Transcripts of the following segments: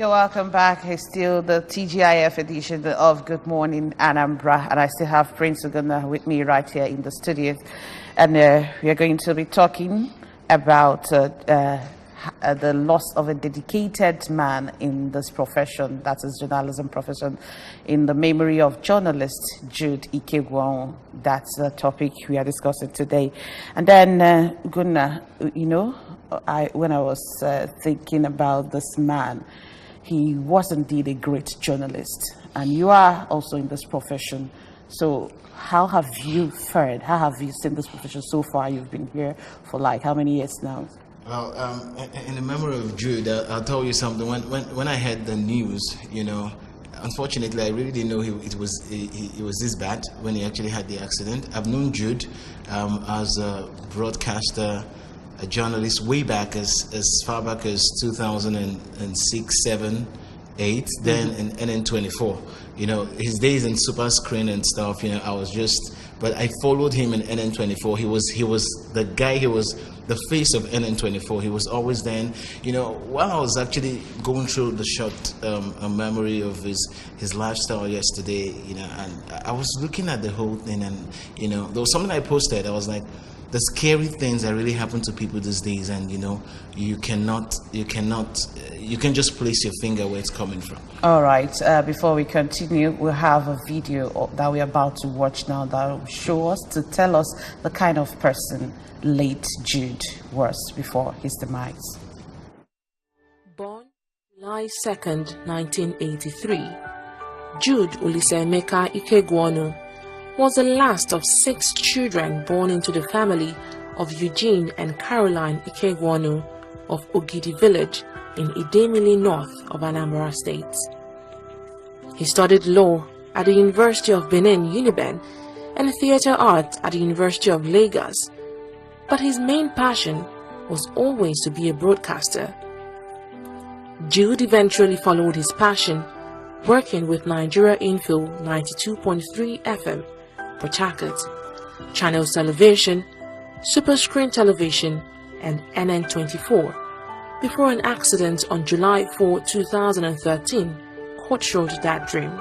You're welcome back. It's still the TGIF edition of Good Morning Anambra, and I still have Prince Ugonna with me right here in the studio. And we are going to be talking about the loss of a dedicated man in this profession, that is journalism profession, in the memory of journalist Jude Ikegwuonu. That's the topic we are discussing today. And then, Gunnar, you know, when I was thinking about this man, he was indeed a great journalist, and you are also in this profession. So how have you fared? How have you seen this profession so far? You've been here for like how many years now? Well, in the memory of Jude, I'll tell you something. When I heard the news, you know, unfortunately, I really didn't know it was this bad when he actually had the accident. I've known Jude as a broadcaster, a journalist way back as far back as 2006, 7, 8, then in NN24. You know, his days in Super Screen and stuff, you know, but I followed him in NN24. He was the guy, he was the face of NN24. He was always then, you know, while I was actually going through the short memory of his lifestyle yesterday, you know, and I was looking at the whole thing, and, you know, there was something I posted. I was like, the scary things that really happen to people these days, and you know, you can just place your finger where it's coming from. All right, before we continue, we'll have a video that we're about to watch now that will show us, to tell us the kind of person late Jude was before his demise. Born July 2nd, 1983, Jude Olisaemeka Ikegwuonu was the last of 6 children born into the family of Eugene and Caroline Ikegwuonu of Ogidi village in Idemili north of Anambra State. He studied law at the University of Benin, Uniben, and theatre art at the University of Lagos, but his main passion was always to be a broadcaster. Jude eventually followed his passion, working with Nigeria Info 92.3 FM, Port Harcourt, Channels Television, Super Screen Television, and NN24, before an accident on July 4, 2013 cut short that dream.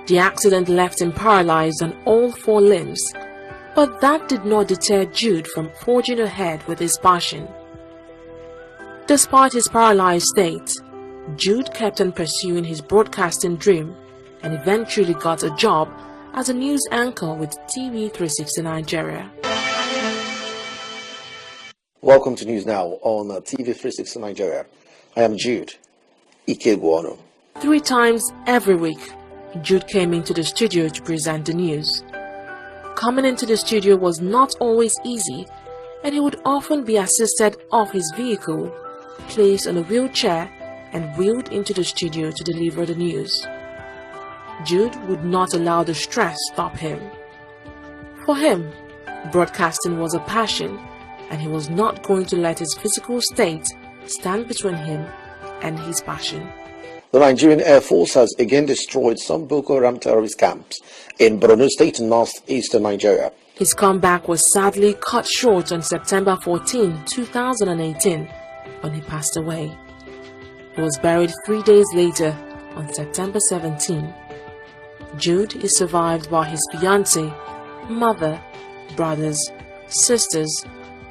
The accident left him paralyzed on all 4 limbs, but that did not deter Jude from forging ahead with his passion. Despite his paralyzed state, Jude kept on pursuing his broadcasting dream and eventually got a job as a news anchor with TV 360 Nigeria. Welcome to News Now on TV 360 Nigeria. I am Jude Ikegwuonu. 3 times every week, Jude came into the studio to present the news. Coming into the studio was not always easy, and he would often be assisted off his vehicle, placed on a wheelchair, and wheeled into the studio to deliver the news. Jude would not allow the stress stop him. For him, broadcasting was a passion, and he was not going to let his physical state stand between him and his passion. The Nigerian Air Force has again destroyed some Boko Haram terrorist camps in Borno State, northeastern Nigeria. His comeback was sadly cut short on September 14, 2018, when he passed away. He was buried 3 days later on September 17. Jude is survived by his fiancée, mother, brothers, sisters,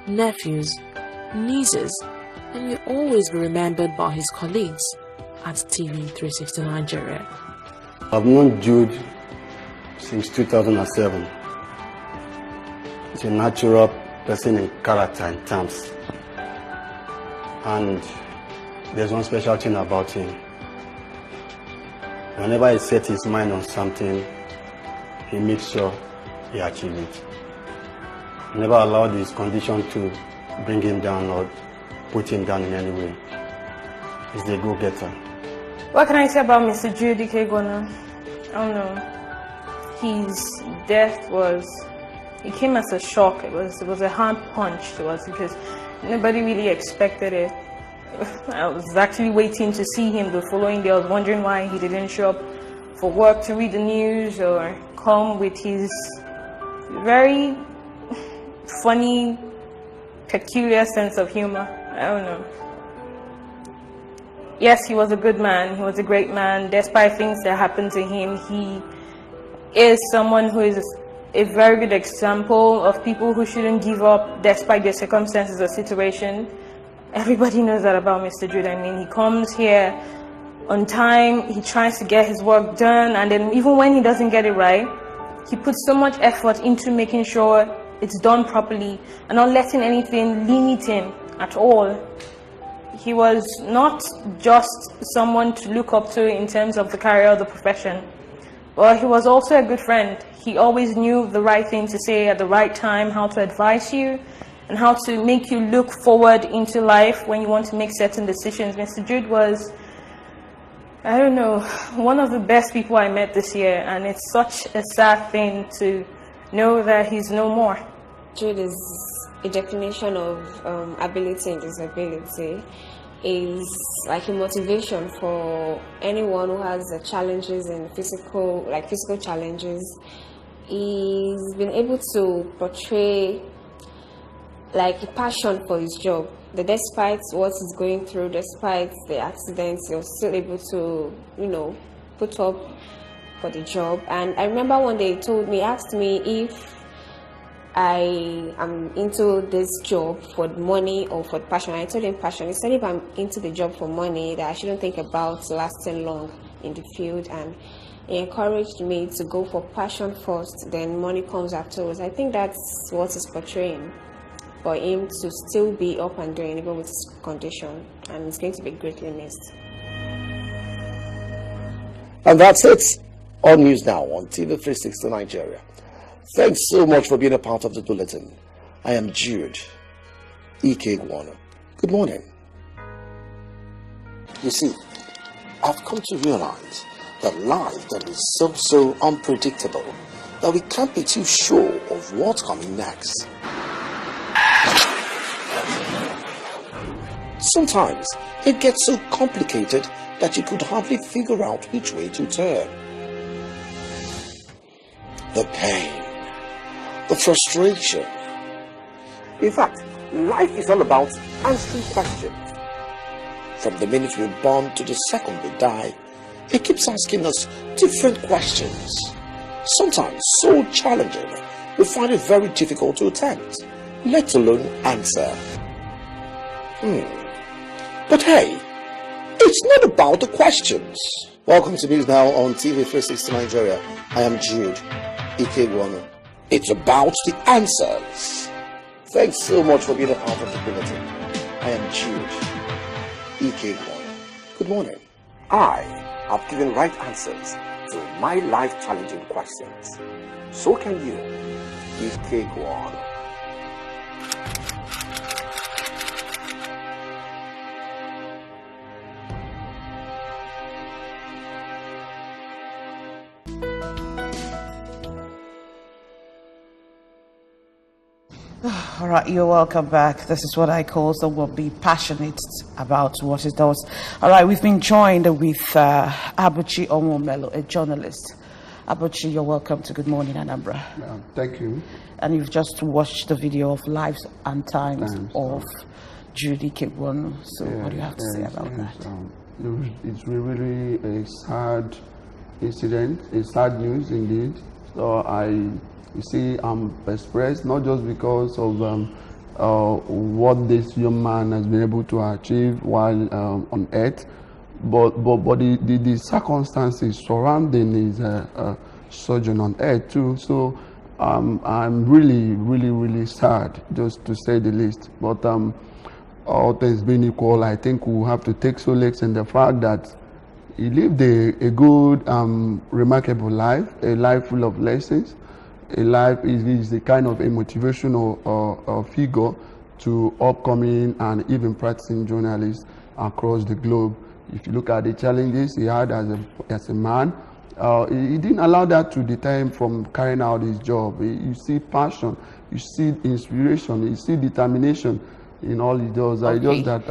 nephews, nieces, and will always be remembered by his colleagues at TV 360 Nigeria. I've known Jude since 2007. He's a natural person in character and terms. And there's one special thing about him. Whenever he sets his mind on something, he makes sure he achieves it. He never allowed his condition to bring him down or put him down in any way. He's the go-getter. What can I say about Mr. Jude Ikegwuonu? I don't know. His death it came as a shock. It was a hard punch to us because nobody really expected it. I was actually waiting to see him the following day. I was wondering why he didn't show up for work to read the news or come with his very funny, peculiar sense of humor. I don't know. yes, he was a good man. He was a great man. Despite things that happened to him, he is someone who is a very good example of people who shouldn't give up despite their circumstances or situation. Everybody knows that about Mr. Jude. I mean, he comes here on time, he tries to get his work done, and then even when he doesn't get it right, he puts so much effort into making sure it's done properly and not letting anything limit him at all. He was not just someone to look up to in terms of the career or the profession, but he was also a good friend. He always knew the right thing to say at the right time, how to advise you, and how to make you look forward into life when you want to make certain decisions. Mr. Jude was, I don't know, one of the best people I met this year, and it's such a sad thing to know that he's no more. Jude is a definition of ability and disability. Is like a motivation for anyone who has challenges in physical challenges. He's been able to portray like a passion for his job. That despite what he's going through, despite the accidents, he was still able to, put up for the job. And I remember one day he asked me if I am into this job for money or for passion. I told him passion. He said if I'm into the job for money, that I shouldn't think about lasting long in the field, and he encouraged me to go for passion first, then money comes afterwards. I think that's what he's portraying, for him to still be up and doing even with his condition, and it's going to be greatly missed. And that's it. All news now on TV 360 Nigeria. Thanks so much for being a part of the bulletin. I am Jude, Ikegwuonu. Good morning. You see, I've come to realize that life that is so unpredictable that we can't be too sure of what's coming next. Sometimes it gets so complicated that you could hardly figure out which way to turn. The pain, the frustration. In fact, life is all about answering questions. From the minute we're born to the second we die, it keeps asking us different questions. Sometimes so challenging, we find it very difficult to attempt, let alone answer. But hey, it's not about the questions. Welcome to News Now on TV 360 Nigeria. I am Jude, Ikegwuonu. It's about the answers. Thanks so much for being a part of the bulletin. I am Jude, Ikegwuonu. Good morning. I have given right answers to my life-challenging questions. So can you, Ikegwuonu. All right, you're welcome back. This is what I call someone being passionate about what it does. All right, we've been joined with Abuchi Omomelo, a journalist. Abuchi, you're welcome to Good Morning, Anambra. Thank you. And you've just watched the video of Lives and Times of Jude Ikegwuonu. So what do you have to say about that? It's really a sad incident, a sad news indeed. So you see, I'm expressed not just because of what this young man has been able to achieve while on earth, but the circumstances surrounding his sojourn on earth too. So I'm really sad, just to say the least. But all things being equal, I think we'll have to take solace in the fact that he lived a good, remarkable life, a life full of lessons. A life is the kind of a motivational figure to upcoming and even practicing journalists across the globe. If you look at the challenges he had as a man, he didn't allow that to deter him from carrying out his job. You see passion, you see inspiration, you see determination in all he does. Okay. Just that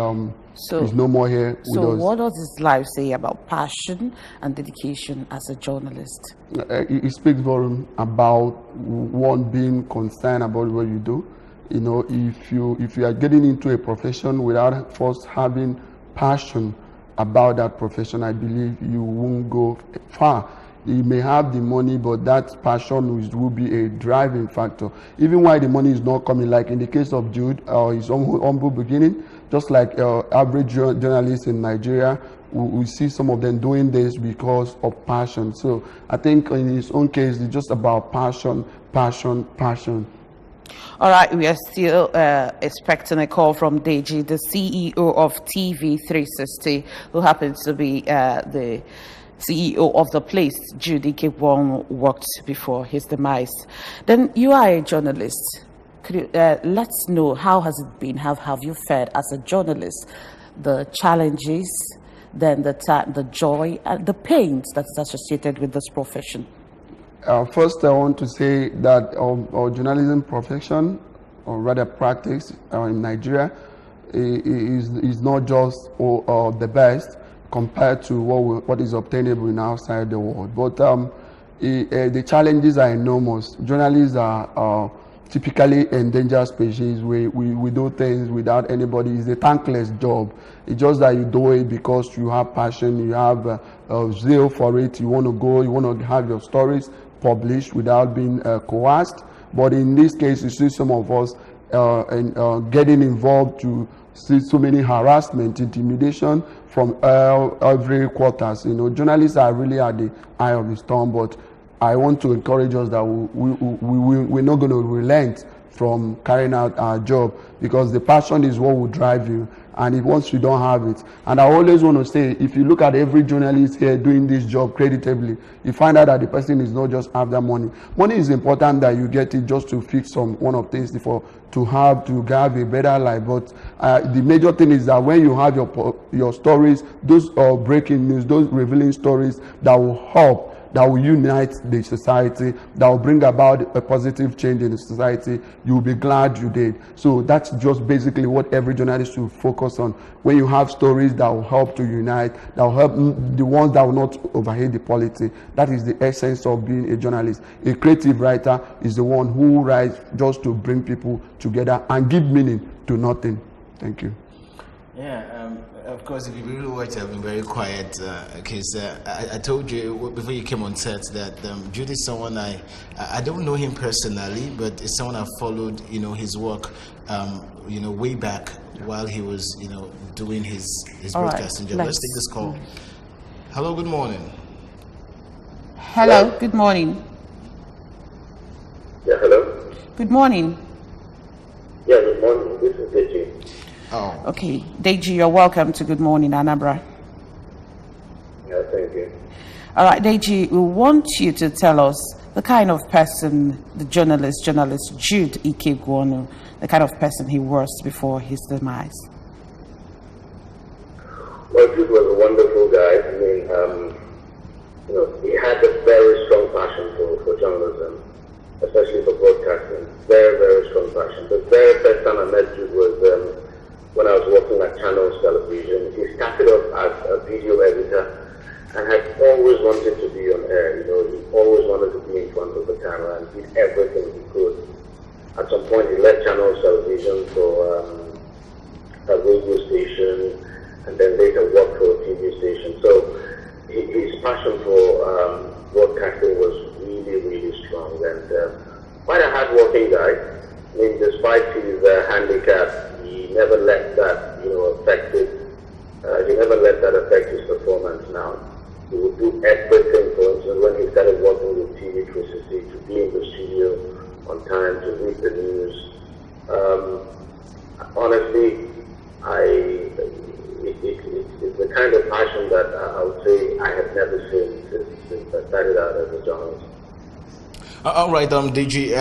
he's no more here with us. So what does his life say about passion and dedication as a journalist? It speaks volume about one being concerned about what you do. You know, if you are getting into a profession without first having passion about that profession, I believe you won't go far. You may have the money, but that passion will be a driving factor. Even while the money is not coming, like in the case of Jude, his humble beginning, just like average journalists in Nigeria, we see some of them doing this because of passion. So I think in his own case, it's just about passion, passion, passion. All right, we are still expecting a call from Deji, the CEO of TV 360, who happens to be the CEO of the place Jude Ikegwuonu worked before his demise. Then you are a journalist. Could you let us know how has it been? How have you fared as a journalist? The challenges, then the joy, and the pains that's associated with this profession. First, I want to say that our journalism profession, or rather practice in Nigeria, is not just the best compared to what is obtainable in outside the world. But the challenges are enormous. Journalists are typically endangered species. We do things without anybody. It's a thankless job. It's just that you do it because you have passion, you have zeal for it, you want to go, you want to have your stories published without being coerced. But in this case, you see some of us getting involved to see so many harassment, intimidation from every quarters. You know, journalists are really at the eye of the storm, but I want to encourage us that we're not going to relent from carrying out our job, because the passion is what will drive you. And if once you don't have it, and I always want to say, if you look at every journalist here doing this job creditably, you find out that the person is not just after money. Money is important, that you get it just to fix one of things to have a better life. But the major thing is that when you have your stories, those breaking news, those revealing stories that will help, that will unite the society, that will bring about a positive change in the society, you'll be glad you did. So that's just basically what every journalist should focus on. When you have stories that will help to unite, that will help the ones that will not overhate the polity, that is the essence of being a journalist. A creative writer is the one who writes just to bring people together and give meaning to nothing. Thank you. Yeah, of course, if you really watch, I've been very quiet because I told you before you came on set that Jude is someone I don't know him personally, but it's someone I've followed, his work, way back while he was, doing his broadcasting job. Let's take this call. Hello, good morning. Hello, good morning. Yeah, hello. Good morning. Yeah, good morning. This is Deji. Oh. Okay, Deji, you're welcome to Good Morning, Anambra. Yeah, thank you. All right, Deji, we want you to tell us the kind of person, the journalist Jude Ikegwuonu, the kind of person he was before his demise. Well, Jude was a wonderful guy. I mean, he had a very strong passion for journalism, especially for broadcasting. Very, very strong passion. The very first time I met Jude was when I was working at Channels Television. He started off as a video editor and had always wanted to be on air. He always wanted to be in front of the camera and did everything he could. At some point, he left Channels Television for a radio station, and then later worked for a TV station. So his passion for broadcasting was really, really strong, and quite a hard-working guy. I mean, despite his handicap, he never let that, affect his performance now. He would do everything, for instance, when he started working with TV 360, to be in the studio on time, to read the news. Honestly, it's the kind of passion that I would say I have never seen since I started out as a journalist. All right, DG,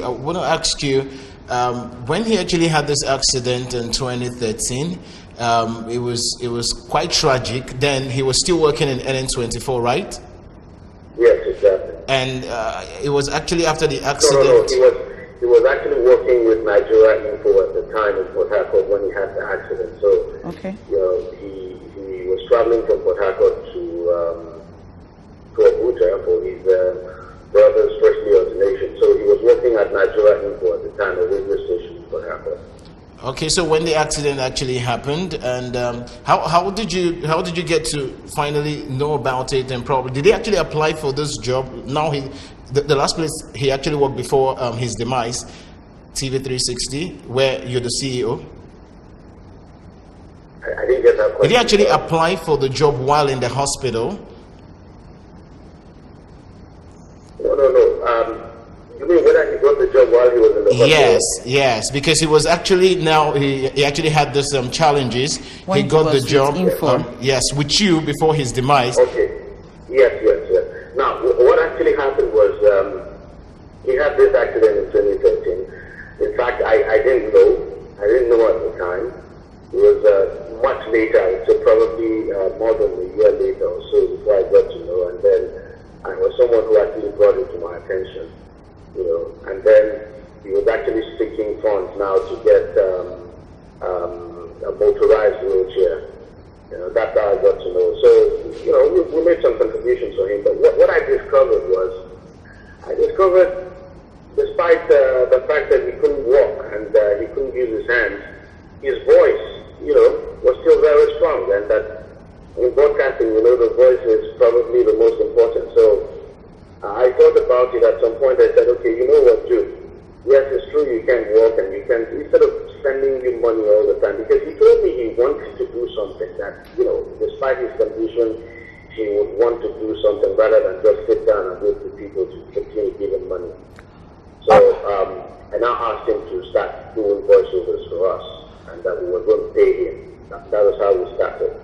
I want to ask you, when he actually had this accident in 2013, it was quite tragic. Then he was still working in NN24, right? Yes, exactly. And it was actually after the accident. No, he was actually working with Nigeria Info at the time in Port Harcourt when he had the accident. So, okay. He was traveling from Port Harcourt to Abuja for his brother's first year ordination. So he was working at Nigeria Info at the time, a radio station in Port Harcourt. Okay, so when the accident actually happened, and how did you get to finally know about it, and probably did he actually apply for this job? Now the last place he actually worked before his demise, TV360, where you're the CEO. I didn't get that question. Did he actually apply for the job while in the hospital? No. You mean whether he got the job while he was in the hospital? Yes, because he was actually he actually had this challenges. When he got the job, yes, with you before his demise. Okay. Yes. Now, what actually happened was he had this accident in 2013. In fact, I didn't know. I didn't know at the time. It was much later, so probably more than a year later or so before I got to know. And then I was someone who actually brought it to my attention. And then he was actually seeking funds now to get a motorized wheelchair. That's how I got to know. So, we made some contributions for him. But what I discovered was, despite the fact that he couldn't walk and he couldn't use his hands, his voice, was still very strong. And that in broadcasting, the voice is probably the most important. So, I thought about it at some point. I said, okay, you know what, Jude? Yes, it's true you can't walk and you can't, instead of sending you money all the time, because he told me he wanted to do something that, despite his condition, he would want to do something rather than just sit down and wait for people to continue giving money. So I now asked him to start doing voiceovers for us and that we were going to pay him. That was how we started.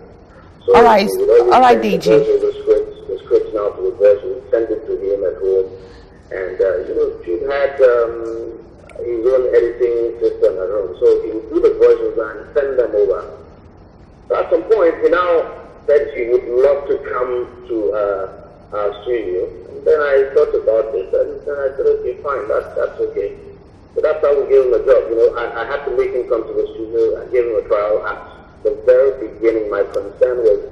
So all right, DG. The scripts now to the voice, we send it to him at home, and Jude had his own editing system at home, so he would do the voices and send them over. So at some point, he now said he would love to come to our studio, and then I thought about this, and then I said, okay, fine, that's okay. So that's how we gave him a job. I had to make him come to the studio. I gave him a trial. At the very beginning, my concern was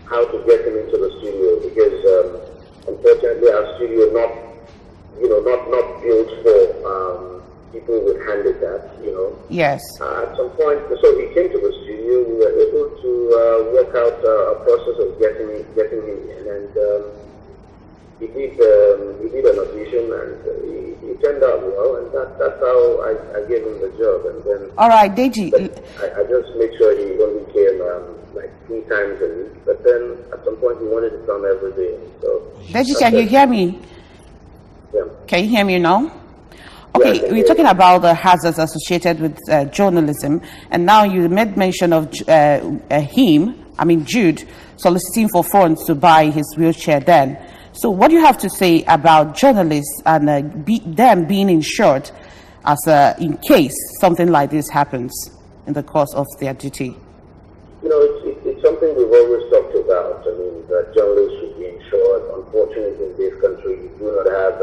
how to get him into the studio, because unfortunately our studio not built for people with handicaps, Yes. At some point, so he came to the studio. We were able to work out a process of getting him in, and he did an audition, and he turned out well, and that's how I gave him the job. And then all right, Deji. I just made sure he only came like 3 times a week, but then at some point he wanted to come every day. So Deji, can you hear me? Yeah. Can you hear me now? Okay, Yeah, we're talking about the hazards associated with journalism, and now you made mention of Jude, soliciting for funds to buy his wheelchair then. So what do you have to say about journalists and them being insured as in case something like this happens in the course of their duty? It's something we've always talked about. I mean, that journalists should be insured. Unfortunately, in this country, we do not have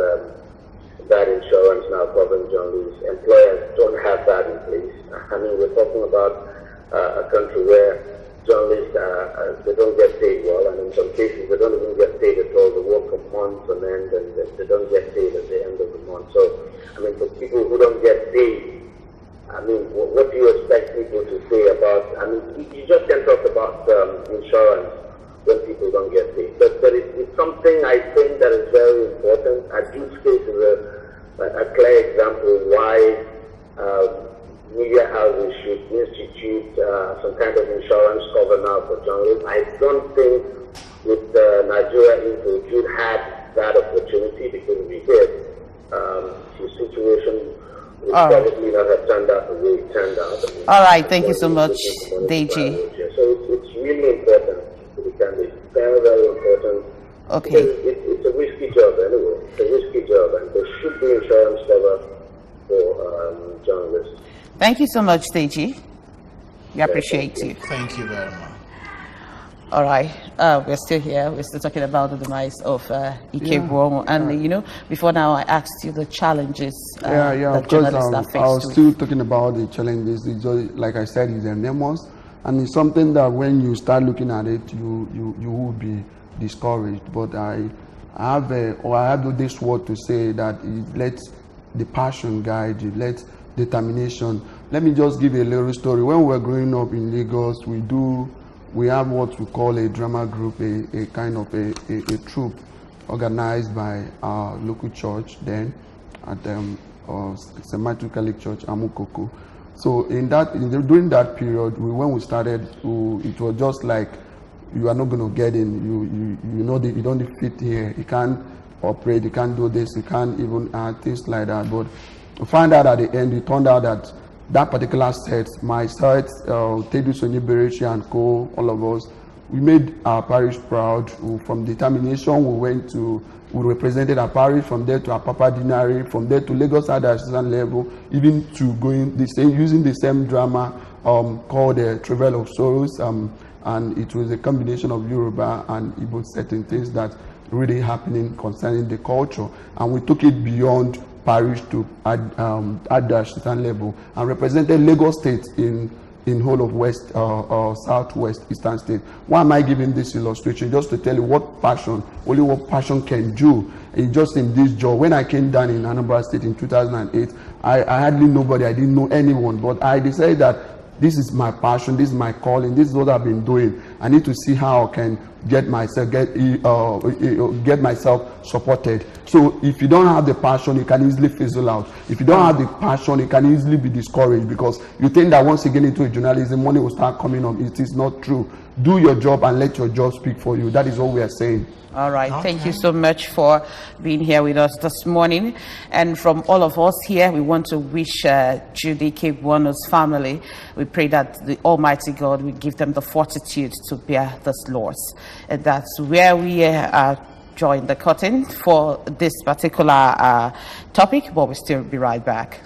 that insurance now covering journalists. Employers don't have that in place. I mean, we're talking about a country where journalists, they don't get paid well, and in some cases, they don't even get paid at all. They work for months on end, and they don't get paid at the end of the month. So, I mean, for people who don't get paid, I mean, what do you expect people to say about, I mean, you just can't talk about insurance when people don't get paid. But it's something I think that is very important. Jude's case is a clear example why media houses should institute some kind of insurance cover now for journalists. I don't think with Nigeria Info, Jude had that opportunity, because if he did, his situation would probably not have turned out the way it turned out. I mean, all right, thank you so much, Deji. So it's really important to be candid. It's very, very important. Okay. It's a risky job anyway. It's a risky job, and there should be insurance cover for journalists. Thank you so much, Deji. We appreciate you. Thank you very much. All right, we're still here. We're still talking about the demise of Ikegwuonu. And, before now, I asked you the challenges that journalists are faced with. I was still talking about the challenges. It's just, like I said, it's enormous. And it's something that when you start looking at it, you will be discouraged. But I have this word to say, that it lets the passion guide you, let determination, let me just give you a little story. When we were growing up in Lagos, we have what we call a drama group, a kind of a troupe organized by our local church then at St. Matthew Catholic Church, Amukoko. So during that period, when we started, it was just like, you are not going to get in. You don't fit here. You can't operate. You can't do this. You can't even things like that. But we found out at the end, it turned out that particular set, my set, Tedu Sonyi Berechi and co, all of us, we made our parish proud. From determination, we represented our parish, from there to our Papa Dinari, from there to Lagos Assistant level, even to using the same drama called Travail of Sorrows, and it was a combination of Yoruba and Igbo certain things that really happening concerning the culture, and we took it beyond parish to Assistant level and represented Lagos State in whole of West Southwest Eastern State. Why am I giving this illustration? Just to tell you what passion can do just in this job. When I came down in Anambra State in 2008, I hardly nobody, I didn't know anyone, but I decided that this is my passion, this is my calling, this is what I've been doing. I need to see how I can get myself supported. So if you don't have the passion, you can easily fizzle out. If you don't have the passion, you can easily be discouraged, because you think that once you get into journalism, money will start coming up. It is not true. Do your job and let your job speak for you. That is what we are saying. All right. Okay. Thank you so much for being here with us this morning. And from all of us here, we want to wish Jude Ikegwuonu's family. We pray that the Almighty God will give them the fortitude to bear this loss. And that's where we join the curtain for this particular topic, but we'll still be right back.